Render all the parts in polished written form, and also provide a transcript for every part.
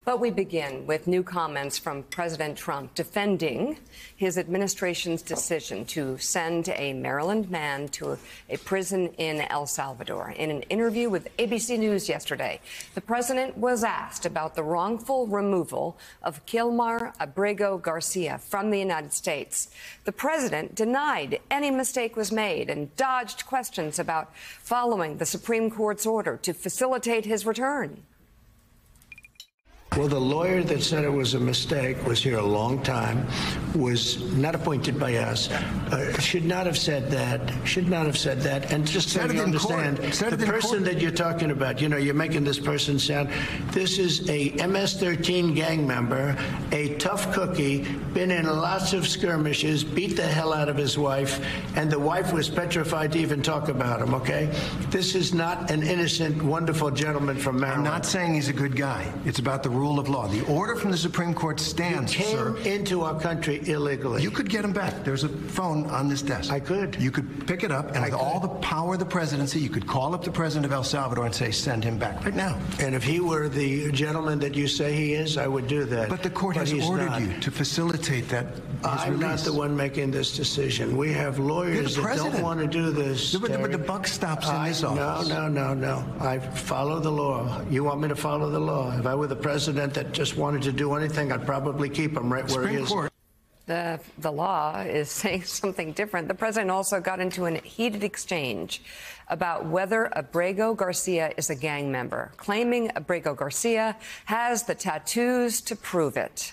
But we begin with new comments from President Trump defending his administration's decision to send a Maryland man to a prison in El Salvador. In an interview with ABC News yesterday, the president was asked about the wrongful removal of Kilmar Abrego Garcia from the United States. The president denied any mistake was made and dodged questions about following the Supreme Court's order to facilitate his return. Well, the lawyer that said it was a mistake was here a long time, was not appointed by us, should not have said that, And just so you understand, the person that you're talking about, you're making this person sound, this is a MS-13 gang member, a tough cookie, been in lots of skirmishes, beat the hell out of his wife, and the wife was petrified to even talk about him, okay? This is not an innocent, wonderful gentleman from Maryland. I'm not saying he's a good guy. It's about the rule of law. The order from the Supreme Court stands, sir. He came into our country illegally. You could get him back. There's a phone on this desk. I could. You could pick it up, and with all the power of the presidency, you could call up the president of El Salvador and say, send him back right now. And if he were the gentleman that you say he is, I would do that. But the court has ordered you to facilitate that. I'm not the one making this decision. We have lawyers that don't want to do this. But the buck stops in this office. No. I follow the law. You want me to follow the law? If I were the president that just wanted to do anything, I'd probably keep him right where he is. The law is saying something different. The president also got into a heated exchange about whether Abrego Garcia is a gang member, claiming Abrego Garcia has the tattoos to prove it.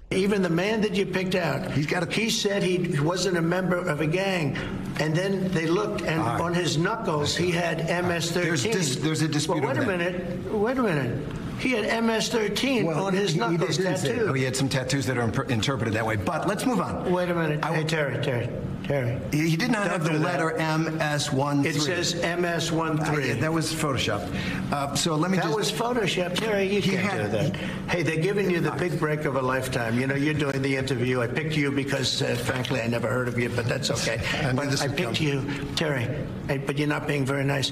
Even the man that you picked out, he said he wasn't a member of a gang. And then they looked, and on his knuckles, he had MS-13. There's a dispute over that. Wait a minute. He had MS-13 on his knuckles tattooed. He had some tattoos that are interpreted that way. But let's move on. Wait a minute. Hey, Terry. He did not have the letter MS-13. It says MS-13. That was photoshopped. So let me That was photoshopped. Terry, you can't do that. Hey, they're giving you the big break of a lifetime. You're doing the interview. I picked you because, frankly, I never heard of you, but that's okay. But I picked you, Terry, but you're not being very nice.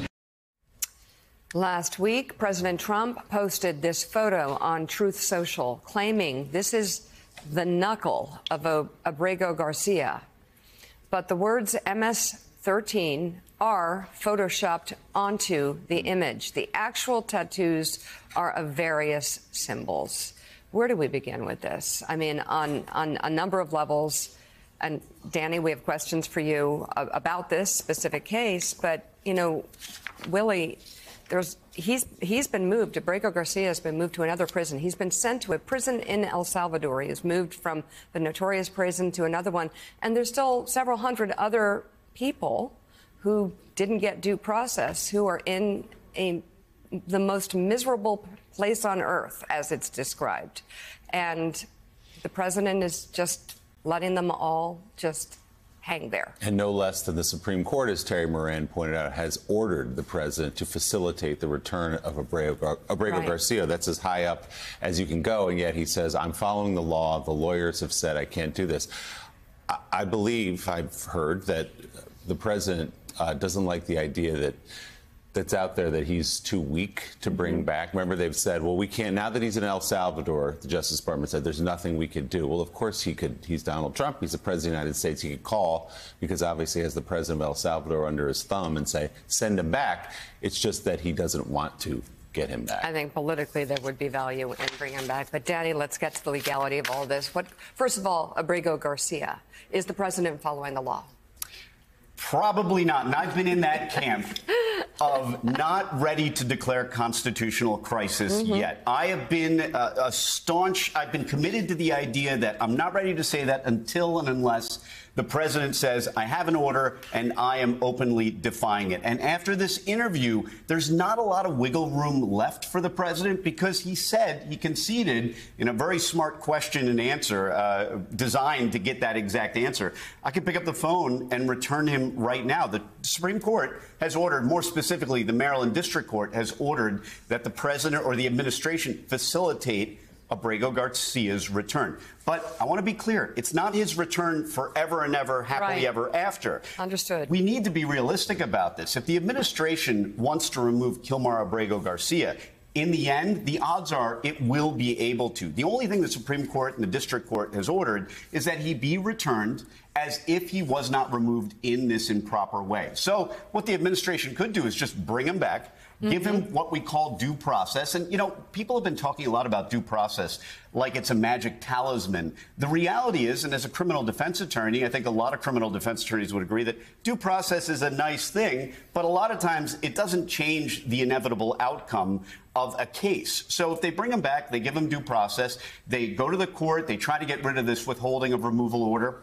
Last week, President Trump posted this photo on Truth Social, claiming this is the knuckle of Abrego Garcia. But the words MS-13 are photoshopped onto the image. The actual tattoos are of various symbols. Where do we begin with this? I mean, on a number of levels. And Danny, we have questions for you about this specific case. But, Willie, he's been moved. Abrego Garcia has been moved to another prison. He's been sent to a prison in El Salvador. He was moved from the notorious prison to another one. And there's still several hundred other people who didn't get due process, who are in the most miserable place on earth, as it's described. And the president is just letting them all just hang there. And no less than the Supreme Court, as Terry Moran pointed out, has ordered the president to facilitate the return of Abrego Garcia. That's as high up as you can go. And yet he says, I'm following the law. The lawyers have said I can't do this. I believe I've heard that the president doesn't like the idea that's out there that he's too weak to bring back. Remember, they've said, well, we can't, now that he's in El Salvador, the Justice Department said there's nothing we could do. Well, of course he could. He's Donald Trump. He's the president of the United States. He could call, because obviously he has the president of El Salvador under his thumb, and say, send him back. It's just that he doesn't want to get him back. I think politically there would be value in bringing him back. But, Danny, let's get to the legality of all this. First of all, Abrego Garcia, is the president following the law? Probably not. And I've been in that camp of not ready to declare constitutional crisis yet. I have been I've been committed to the idea that I'm not ready to say that until and unless the president says, I have an order and I am openly defying it. And after this interview, there's not a lot of wiggle room left for the president, because he said, he conceded in a very smart question and answer designed to get that exact answer. I could pick up the phone and return him right now. The Supreme Court has ordered, more specifically, the Maryland District Court has ordered that the president or the administration facilitate Abrego Garcia's return. But I want to be clear, it's not his return forever and ever, happily ever after. Understood. We need to be realistic about this. If the administration wants to remove Kilmar Abrego Garcia, in the end, the odds are it will be able to. The only thing the Supreme Court and the District Court has ordered is that he be returned as if he was not removed in this improper way. So what the administration could do is just bring him back, give him what we call due process. And, you know, people have been talking a lot about due process like it's a magic talisman. The reality is, and as a criminal defense attorney, I think a lot of criminal defense attorneys would agree that due process is a nice thing, but a lot of times it doesn't change the inevitable outcome of a case. So if they bring him back, they give him due process, they go to the court, they try to get rid of this withholding of removal order,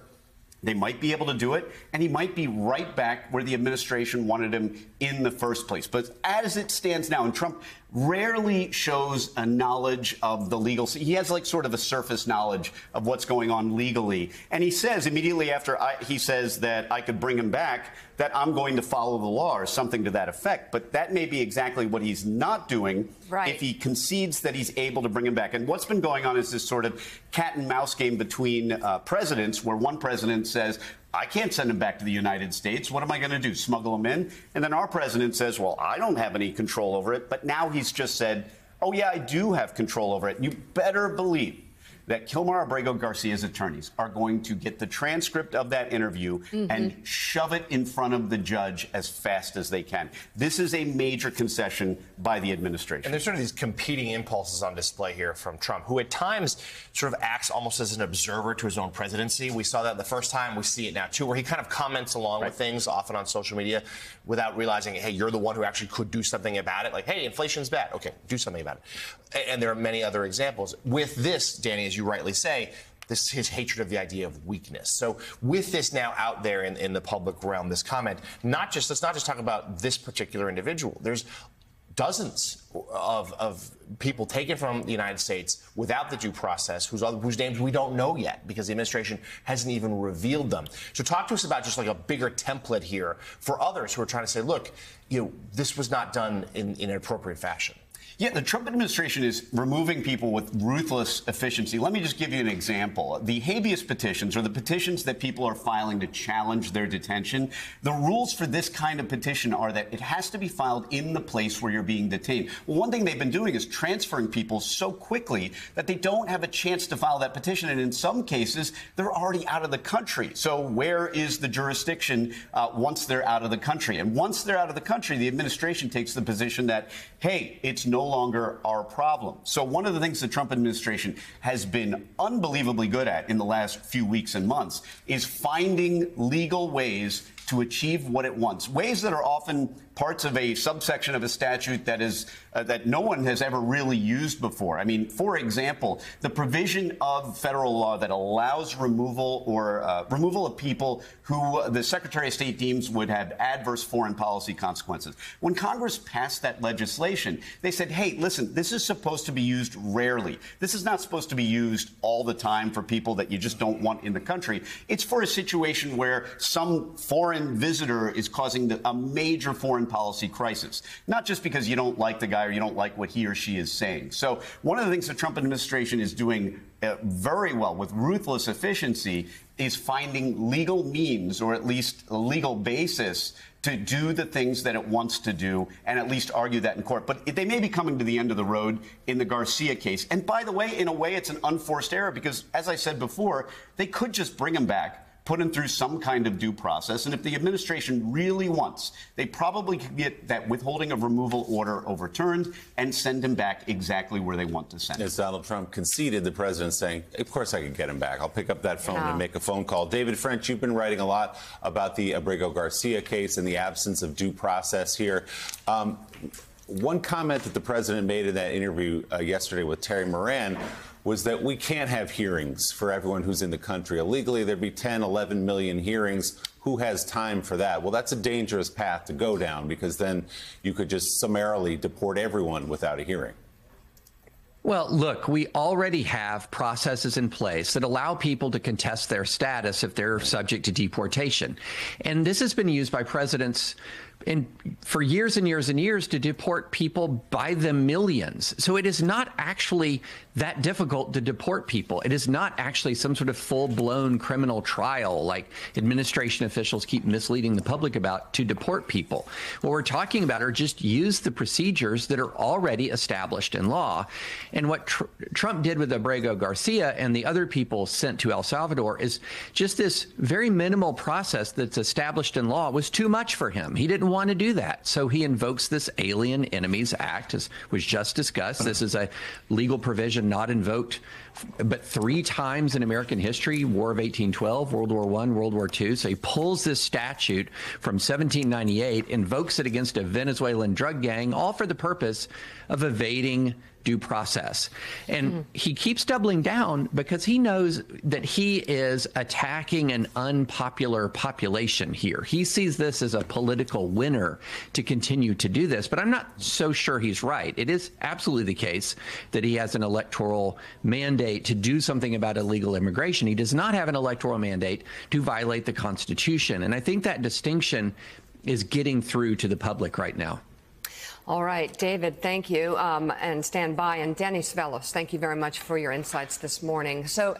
they might be able to do it, and he might be right back where the administration wanted him in the first place. But as it stands now, and Trump rarely shows a knowledge of the legal. He has like sort of a surface knowledge of what's going on legally. And he says immediately after he says that I could bring him back, that I'm going to follow the law or something to that effect. But that may be exactly what he's not doing if he concedes that he's able to bring him back. And what's been going on is this sort of cat and mouse game between presidents, where one president says, I can't send him back to the United States. What am I going to do? Smuggle him in? And then our president says, well, I don't have any control over it. But now he's just said, oh, yeah, I do have control over it. You better believe that Kilmar Abrego Garcia's attorneys are going to get the transcript of that interview and shove it in front of the judge as fast as they can. This is a major concession by the administration. And there's sort of these competing impulses on display here from Trump, who at times sort of acts almost as an observer to his own presidency. We saw that the first time. We see it now, too, where he kind of comments along with things, often on social media, without realizing, hey, you're the one who actually could do something about it. Like, hey, inflation's bad. OK, do something about it. And there are many other examples. With this, Danny, as you rightly say, this is his hatred of the idea of weakness. So with this now out there in the public realm, this comment, let's not just talk about this particular individual. There's dozens of people taken from the United States without the due process, whose names we don't know yet because the administration hasn't even revealed them. So talk to us about just like a bigger template here for others who are trying to say, look, this was not done in an appropriate fashion. Yeah, the Trump administration is removing people with ruthless efficiency. Let me just give you an example. The habeas petitions, or the petitions that people are filing to challenge their detention, the rules for this kind of petition are that it has to be filed in the place where you're being detained. Well, one thing they've been doing is transferring people so quickly that they don't have a chance to file that petition. And in some cases, they're already out of the country. So where is the jurisdiction once they're out of the country? And once they're out of the country, the administration takes the position that, hey, it's no longer our problem. So one of the things the Trump administration has been unbelievably good at in the last few weeks and months is finding legal ways to achieve what it wants, ways that are often parts of a subsection of a statute that is that no one has ever really used before. I mean, for example, the provision of federal law that allows removal of people who the Secretary of State deems would have adverse foreign policy consequences. When Congress passed that legislation, they said, hey, listen, this is supposed to be used rarely. This is not supposed to be used all the time for people that you just don't want in the country. It's for a situation where some foreign visitor is causing a major foreign policy crisis, not just because you don't like the guy or you don't like what he or she is saying. So one of the things the Trump administration is doing very well with ruthless efficiency is finding legal means, or at least a legal basis, to do the things that it wants to do and at least argue that in court. But they may be coming to the end of the road in the Garcia case. And by the way, in a way, it's an unforced error because, as I said before, they could just bring him back, put him through some kind of due process. And if the administration really wants, they probably could get that withholding of removal order overturned and send him back exactly where they want to send him. As Donald Trump conceded, the president saying, of course I can get him back. I'll pick up that phone and make a phone call. David French, you've been writing a lot about the Abrego Garcia case and the absence of due process here. One comment that the president made in that interview yesterday with Terry Moran was that we can't have hearings for everyone who's in the country illegally. There'd be 10, 11 million hearings. Who has time for that? Well, that's a dangerous path to go down because then you could just summarily deport everyone without a hearing. Well, look, we already have processes in place that allow people to contest their status if they're subject to deportation. And this has been used by presidents for years and years and years to deport people by the millions. So it is not actually that difficult to deport people. It is not actually some sort of full-blown criminal trial like administration officials keep misleading the public about to deport people. What we're talking about are just use the procedures that are already established in law. And what Trump did with Abrego Garcia and the other people sent to El Salvador is just this very minimal process that's established in law was too much for him. He didn't want to do that. So he invokes this Alien Enemies Act, as was just discussed. This is a legal provision not invoked but 3 times in American history: War of 1812, World War I, World War II. So he pulls this statute from 1798, invokes it against a Venezuelan drug gang, all for the purpose of evading due process. And he keeps doubling down because he knows that he is attacking an unpopular population here. He sees this as a political winner to continue to do this, but I'm not so sure he's right. It is absolutely the case that he has an electoral mandate to do something about illegal immigration. He does not have an electoral mandate to violate the Constitution. And I think that distinction is getting through to the public right now. All right, David, thank you. And stand by. And Danny Svelos, thank you very much for your insights this morning. So,